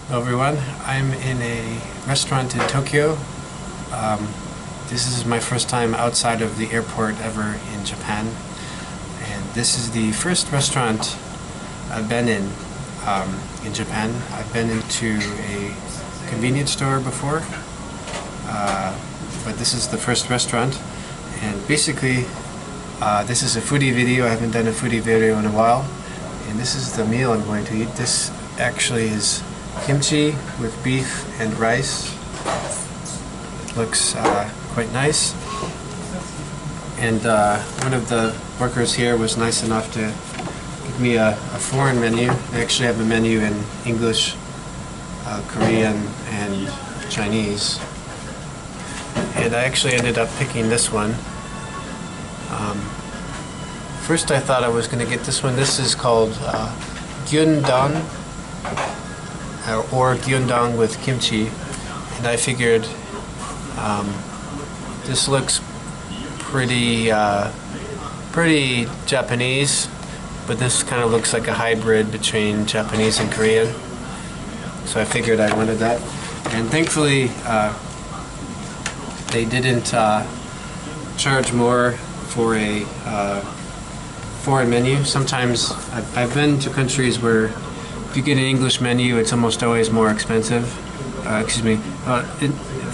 Hello everyone, I'm in a restaurant in Tokyo. This is my first time outside of the airport ever in Japan, and this is the first restaurant I've been in Japan. I've been into a convenience store before, but this is the first restaurant, and basically this is a foodie video. I haven't done a foodie video in a while, and this is the meal I'm going to eat. This actually is kimchi with beef and rice. It looks quite nice, and one of the workers here was nice enough to give me a foreign menu. They actually have a menu in English, Korean, and Chinese, and I actually ended up picking this one. First I thought I was going to get this one. This is called gyundang, or gyundang with kimchi, and I figured this looks pretty Japanese, but this kind of looks like a hybrid between Japanese and Korean, so I figured I wanted that. And thankfully they didn't charge more for a foreign menu. Sometimes I've been to countries where if you get an English menu, it's almost always more expensive. For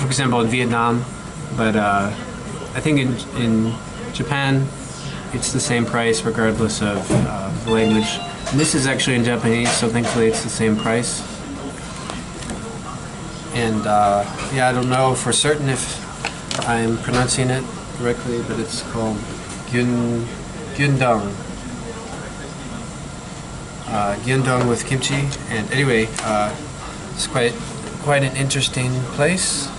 example, in Vietnam, but I think in Japan, it's the same price regardless of the language. And this is actually in Japanese, so thankfully it's the same price. And yeah, I don't know for certain if I'm pronouncing it correctly, but it's called gyundang. Gyundang with kimchi, and anyway, it's quite an interesting place,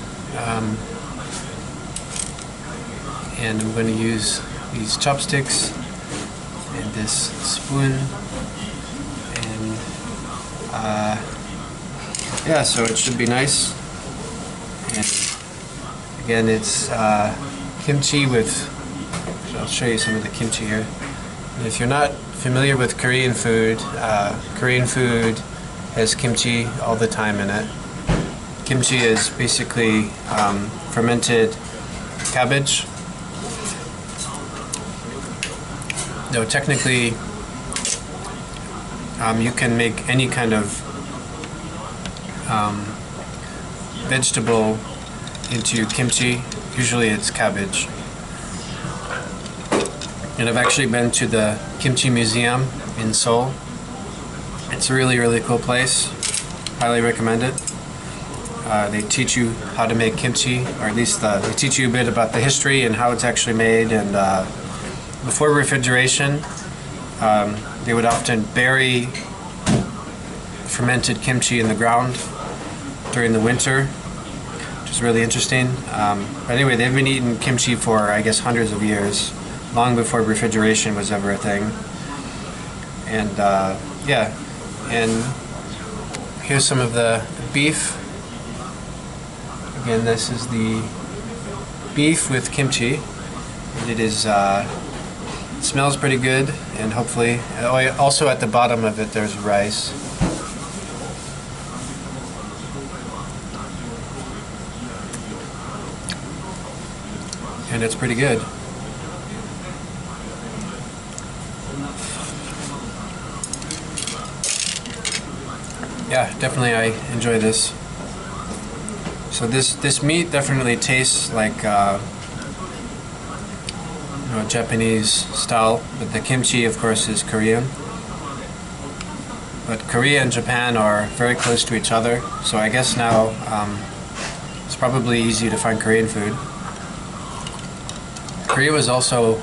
and I'm going to use these chopsticks and this spoon, and yeah, so it should be nice. And again, it's kimchi with, I'll show you some of the kimchi here. And if you're not familiar with Korean food has kimchi all the time in it. Kimchi is basically fermented cabbage. Though technically you can make any kind of vegetable into kimchi. Usually it's cabbage. And I've actually been to the Kimchi Museum in Seoul. It's a really cool place. Highly recommend it. They teach you how to make kimchi, or at least they teach you a bit about the history and how it's actually made. And before refrigeration, they would often bury fermented kimchi in the ground during the winter, which is really interesting. But anyway, they've been eating kimchi for, I guess, hundreds of years, long before refrigeration was ever a thing. And yeah, and here's some of the beef. Again, this is the beef with kimchi. And it is it smells pretty good, and hopefully also at the bottom of it there's rice. And it's pretty good. Yeah, definitely I enjoy this. So this meat definitely tastes like Japanese style, but the kimchi of course is Korean. But Korea and Japan are very close to each other, so I guess now it's probably easy to find Korean food. Korea was also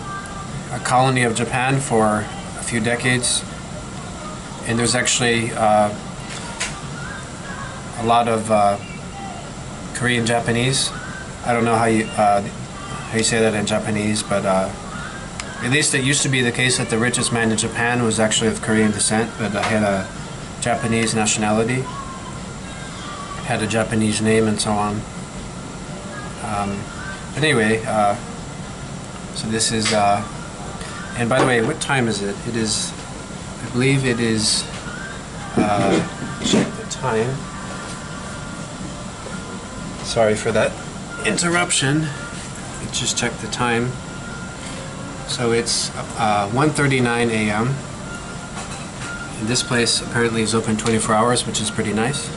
a colony of Japan for a few decades, and there's actually a lot of Korean Japanese. I don't know how you say that in Japanese, but at least it used to be the case that the richest man in Japan was actually of Korean descent, but had a Japanese nationality, had a Japanese name, and so on. But anyway, so this is, and by the way, what time is it? It is, I believe it is, check the time. Sorry for that interruption. Let's just check the time. So it's 1:39 a.m. and this place apparently is open 24 hours, which is pretty nice.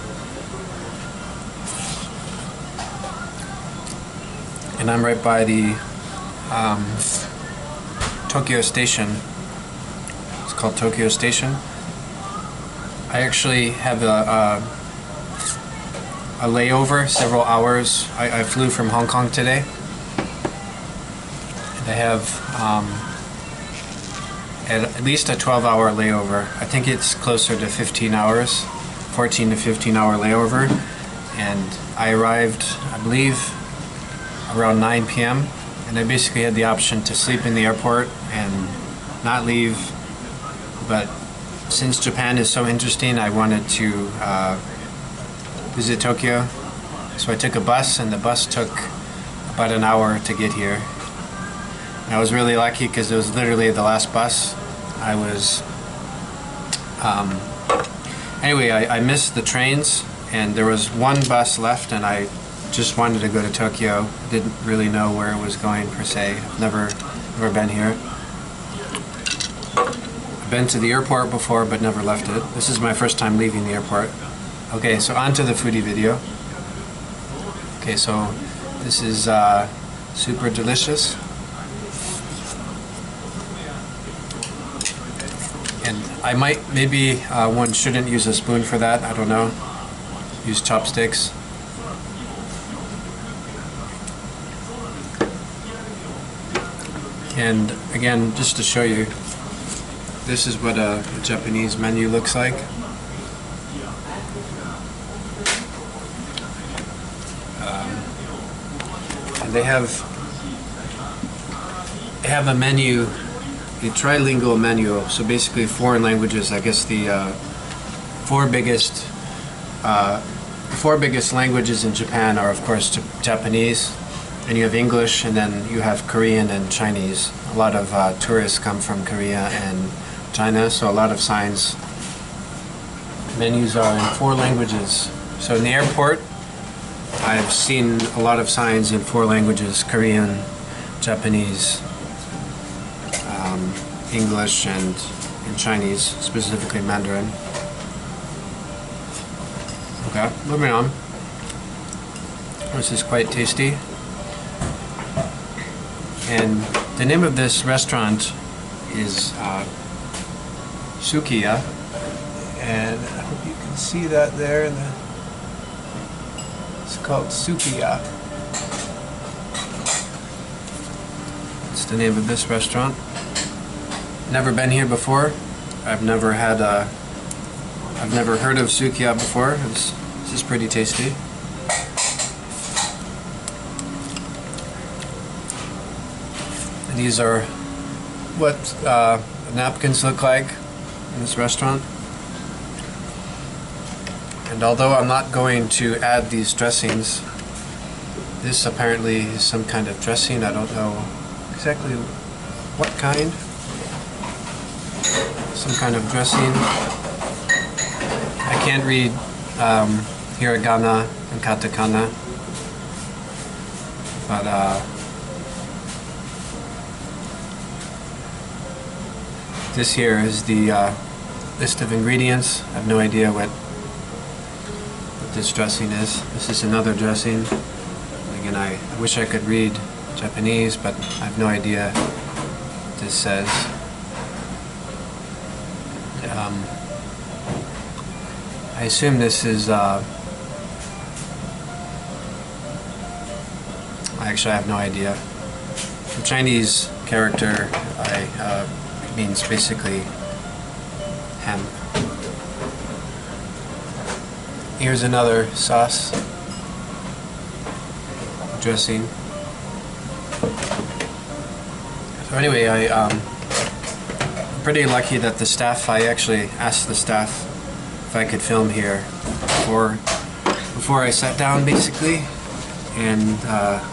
And I'm right by the Tokyo Station. It's called Tokyo Station. I actually have a layover, several hours. I flew from Hong Kong today. And I have at least a 12-hour layover. I think it's closer to 15 hours, 14 to 15-hour layover. And I arrived, I believe, around 9 p.m. and I basically had the option to sleep in the airport and not leave, but since Japan is so interesting, I wanted to visit Tokyo. So I took a bus, and the bus took about an hour to get here. And I was really lucky because it was literally the last bus. I was anyway, I missed the trains, and there was one bus left, and I just wanted to go to Tokyo. Didn't really know where it was going per se. I've never been here. I've been to the airport before but never left it. This is my first time leaving the airport. Okay, so on to the foodie video. Okay, so this is super delicious. And I might, maybe one shouldn't use a spoon for that, I don't know. Use chopsticks. And again, just to show you, this is what a Japanese menu looks like. And they have a menu, a trilingual menu, so basically foreign languages. I guess the four biggest languages in Japan are, of course, Japanese. And you have English, and then you have Korean and Chinese. A lot of tourists come from Korea and China, so a lot of signs, menus are in 4 languages. So in the airport, I've seen a lot of signs in 4 languages: Korean, Japanese, English, and Chinese, specifically Mandarin. Okay, moving on. This is quite tasty. And the name of this restaurant is Sukiya, and I hope you can see that there. It's called Sukiya. It's the name of this restaurant. Never been here before. I've never heard of Sukiya before. This is pretty tasty. These are what napkins look like in this restaurant. And although I'm not going to add these dressings, this apparently is some kind of dressing. I don't know exactly what kind. Some kind of dressing. I can't read hiragana and katakana, but this here is the list of ingredients. I have no idea what this dressing is. This is another dressing. Again, I wish I could read Japanese, but I have no idea what this says. I assume this is actually I have no idea. The Chinese character means basically ham. Here's another sauce, dressing. So anyway, I'm pretty lucky that the staff, I actually asked the staff if I could film here before I sat down, basically. And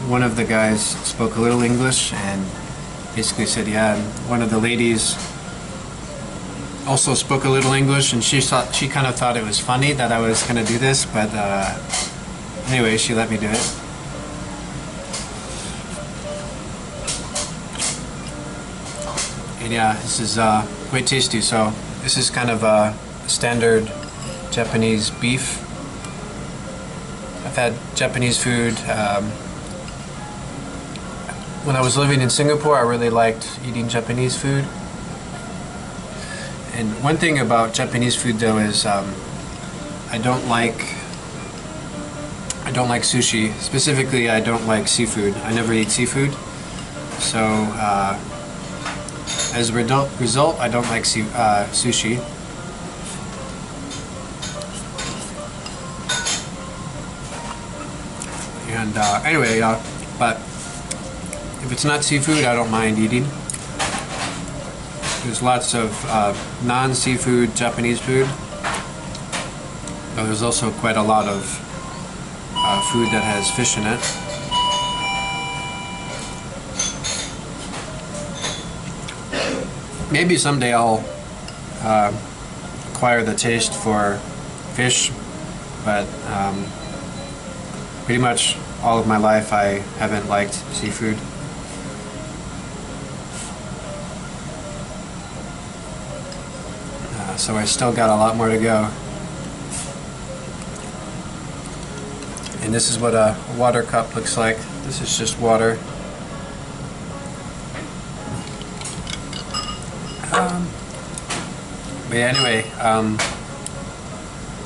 one of the guys spoke a little English and basically said, yeah, and one of the ladies also spoke a little English, and she kind of thought it was funny that I was going to do this, but anyway, she let me do it. And yeah, this is quite tasty. So this is kind of a standard Japanese beef. I've had Japanese food. When I was living in Singapore, I really liked eating Japanese food. And one thing about Japanese food though is I don't like sushi. Specifically, I don't like seafood. I never eat seafood. So as a result, I don't like sushi. And anyway, but if it's not seafood, I don't mind eating. There's lots of non-seafood Japanese food. But there's also quite a lot of food that has fish in it. Maybe someday I'll acquire the taste for fish, but pretty much all of my life I haven't liked seafood. So I still got a lot more to go. And this is what a water cup looks like. This is just water. But yeah, anyway,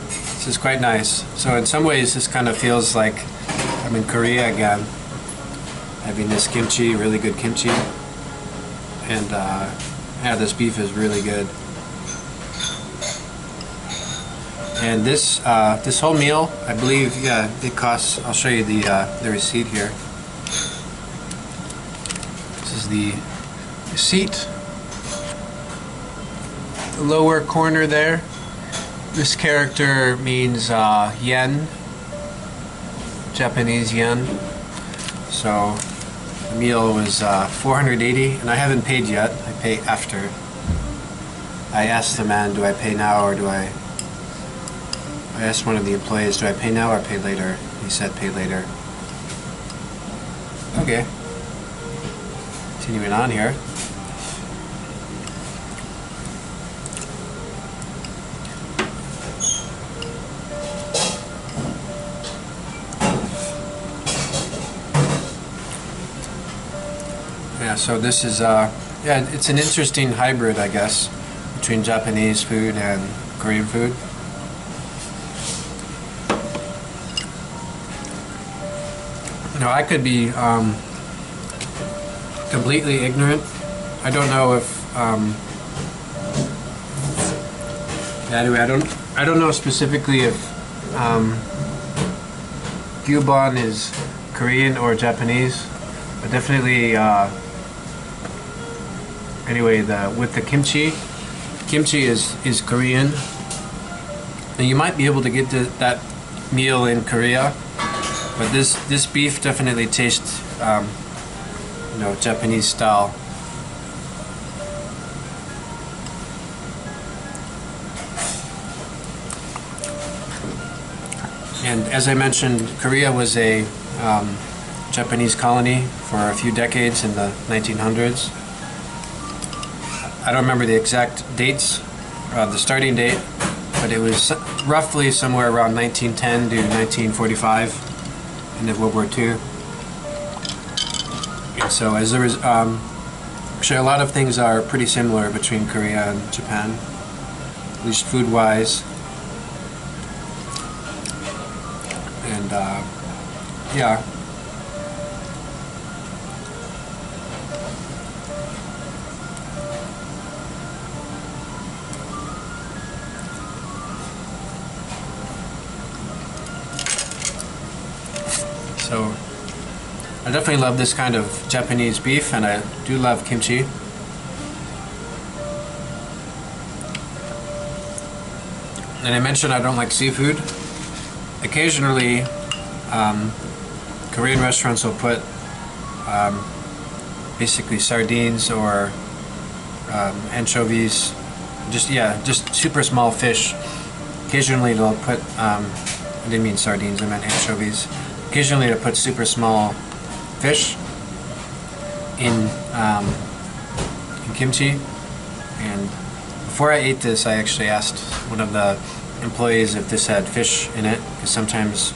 this is quite nice. So in some ways this kind of feels like I'm in Korea again, having this kimchi, really good kimchi. And yeah, this beef is really good. And this this whole meal, I believe, yeah, it costs. I'll show you the receipt here. This is the receipt. The lower corner there. This character means yen, Japanese yen. So the meal was 480, and I haven't paid yet. I pay after. I asked the man, do I pay now or do I asked one of the employees, do I pay now or pay later? He said pay later. Okay. Continuing on here. Yeah, so this is, yeah, it's an interesting hybrid, I guess, between Japanese food and Korean food. You know, I could be completely ignorant. I don't know if anyway, I don't know specifically if gyubon is Korean or Japanese, but definitely anyway, with the kimchi is Korean, and you might be able to get that meal in Korea. But this beef definitely tastes, you know, Japanese style. And as I mentioned, Korea was a Japanese colony for a few decades in the 1900s. I don't remember the exact dates, the starting date, but it was roughly somewhere around 1910 to 1945. In World War II. And so as there is, actually a lot of things are pretty similar between Korea and Japan, at least food-wise. And yeah. So I definitely love this kind of Japanese beef, and I do love kimchi. And I mentioned I don't like seafood. Occasionally, Korean restaurants will put basically sardines or anchovies, just super small fish. Occasionally they'll put I didn't mean sardines, I meant anchovies. Occasionally I put super small fish in kimchi, and before I ate this I actually asked one of the employees if this had fish in it, because sometimes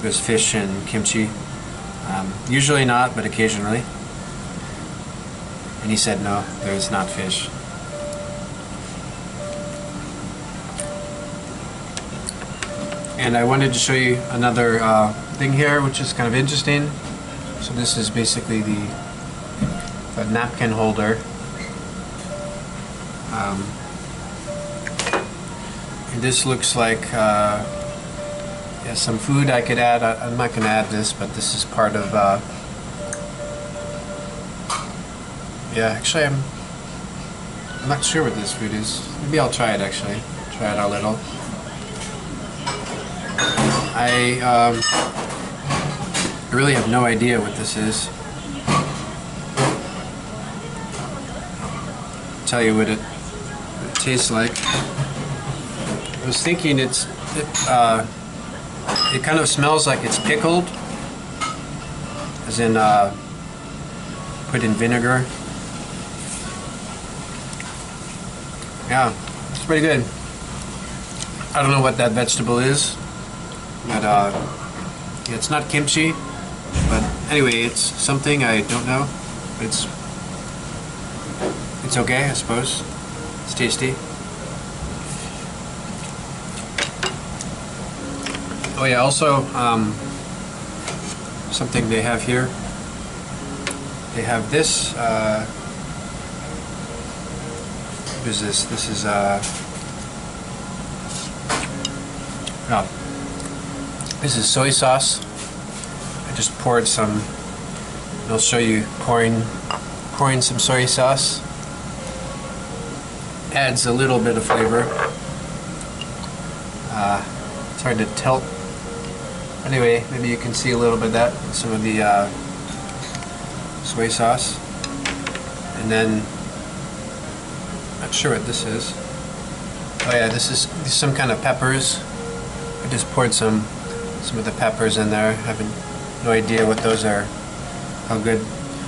there's fish in kimchi. Usually not, but occasionally. And he said no, there's not fish. And I wanted to show you another thing here, which is kind of interesting. So this is basically the napkin holder. And this looks like yeah, some food I could add. I'm not going to add this, but this is part of yeah, actually I'm not sure what this food is. Maybe I'll try it actually. Try it a little. I really have no idea what this is. I'll tell you what it tastes like. I was thinking it kind of smells like it's pickled, as in put in vinegar. Yeah, it's pretty good. I don't know what that vegetable is, but yeah, it's not kimchi. But anyway, it's something I don't know. But it's okay, I suppose. It's tasty. Oh yeah, also something they have here. They have this. What is this? This is oh, this is soy sauce. I just poured some. I'll show you pouring some soy sauce. Adds a little bit of flavor. It's hard to tell. Anyway, maybe you can see a little bit of that in some of the soy sauce. And then, not sure what this is. Oh yeah, this is some kind of peppers. I just poured some of the peppers in there. I have no idea what those are, how good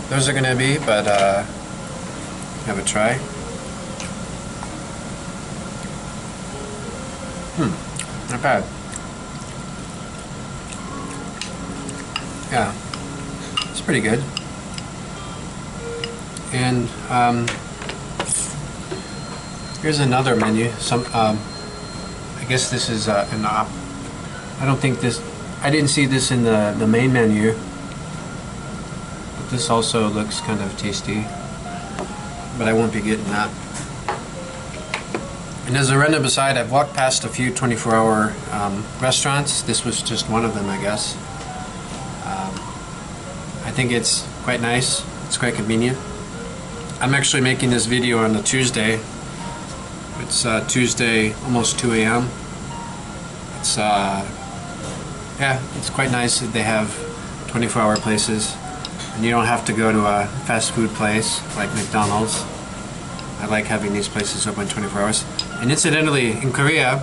those are gonna be, but have a try. Not bad. Yeah, it's pretty good. And here's another menu. I guess this is an op. I don't think this. I didn't see this in the main menu. But this also looks kind of tasty. But I won't be getting that. And as I run up beside, I've walked past a few 24-hour restaurants. This was just one of them, I guess. I think it's quite nice. It's quite convenient. I'm actually making this video on a Tuesday. It's Tuesday, almost 2 a.m. It's yeah, it's quite nice that they have 24-hour places, and you don't have to go to a fast food place like McDonald's. I like having these places open 24 hours. And incidentally, in Korea,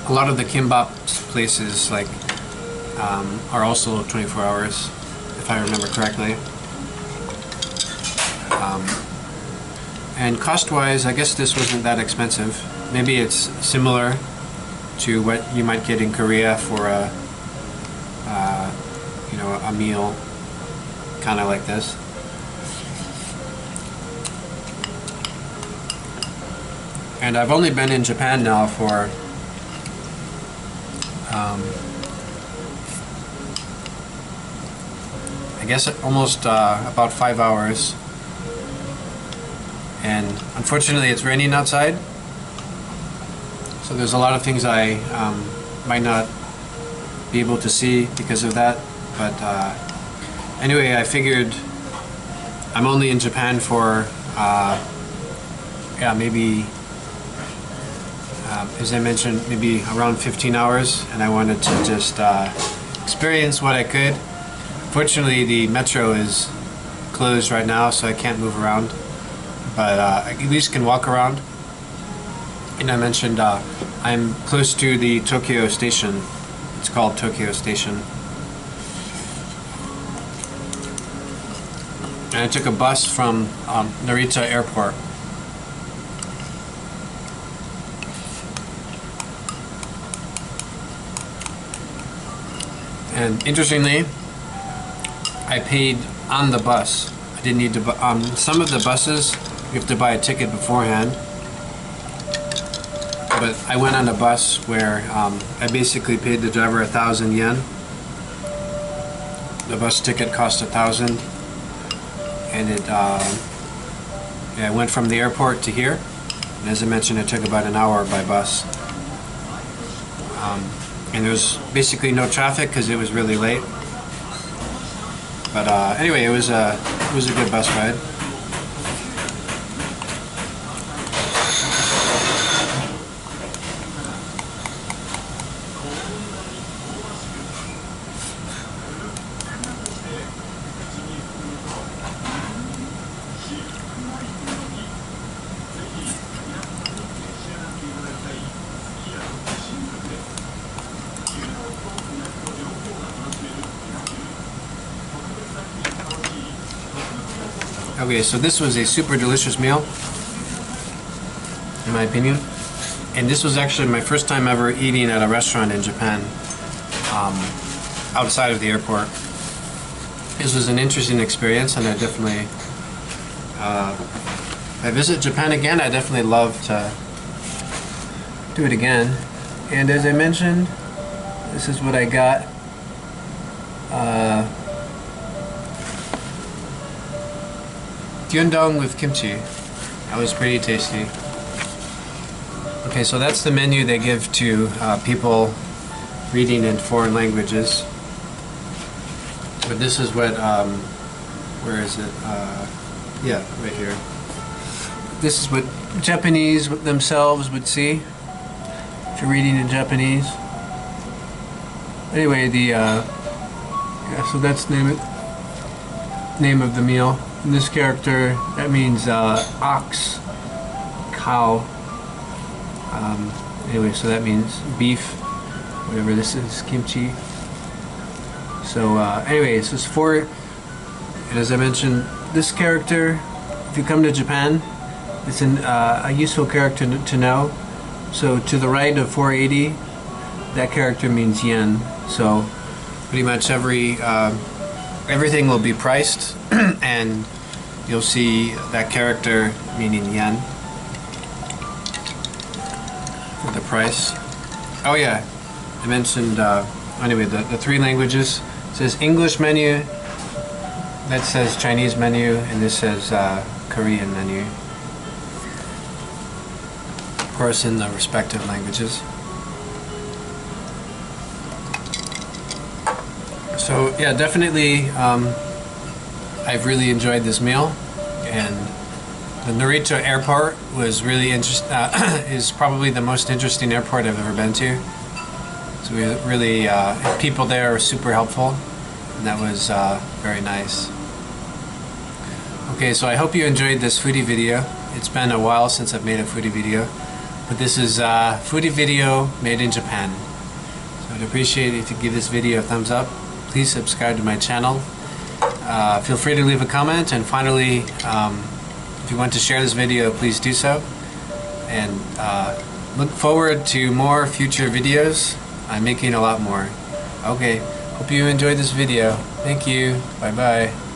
a lot of the kimbap places like are also 24 hours, if I remember correctly. And cost-wise, I guess this wasn't that expensive. Maybe it's similar to what you might get in Korea for a you know, a meal kind of like this. And I've only been in Japan now for I guess almost about 5 hours. And unfortunately it's raining outside, so there's a lot of things I might not be able to see because of that. But anyway, I figured I'm only in Japan for yeah, maybe as I mentioned, maybe around 15 hours, and I wanted to just experience what I could. Fortunately, the metro is closed right now, so I can't move around, but I at least can walk around. And I mentioned I'm close to the Tokyo station, It's called Tokyo Station. And I took a bus from Narita Airport. And interestingly, I paid on the bus. I didn't need to buy. Some of the buses, you have to buy a ticket beforehand. But I went on a bus where I basically paid the driver 1,000 yen. The bus ticket cost 1,000, and it yeah, I went from the airport to here. And as I mentioned, it took about an hour by bus. And there was basically no traffic because it was really late. But anyway, it was a good bus ride. Okay, so this was a super delicious meal, in my opinion. And this was actually my first time ever eating at a restaurant in Japan, outside of the airport. This was an interesting experience, and I definitely, if I visit Japan again, I definitely love to do it again. And as I mentioned, this is what I got. Gyudon with kimchi. That was pretty tasty. Okay, so that's the menu they give to people reading in foreign languages. But this is what, where is it? Yeah, right here. This is what Japanese themselves would see if you're reading in Japanese. Anyway, the yeah, so that's the name of the meal. And this character, that means ox, cow. Anyway, so that means beef, whatever this is, kimchi. So anyway, this is for, and as I mentioned, this character, if you come to Japan, it's a useful character to know. So to the right of 480, that character means yen. So pretty much everything will be priced and you'll see that character meaning yen for the price. Oh yeah, I mentioned anyway the three languages. It says English menu, that says Chinese menu, and this says Korean menu, of course in the respective languages. So yeah, definitely I've really enjoyed this meal, and the Narita airport was really is probably the most interesting airport I've ever been to. So we really, people there were super helpful, and that was very nice. Okay, so I hope you enjoyed this foodie video. It's been a while since I've made a foodie video, but this is a foodie video made in Japan. So I'd appreciate it if you give this video a thumbs up. Please subscribe to my channel. Feel free to leave a comment, and finally, if you want to share this video, please do so. And look forward to more future videos. I'm making a lot more. Okay, hope you enjoyed this video. Thank you. Bye bye.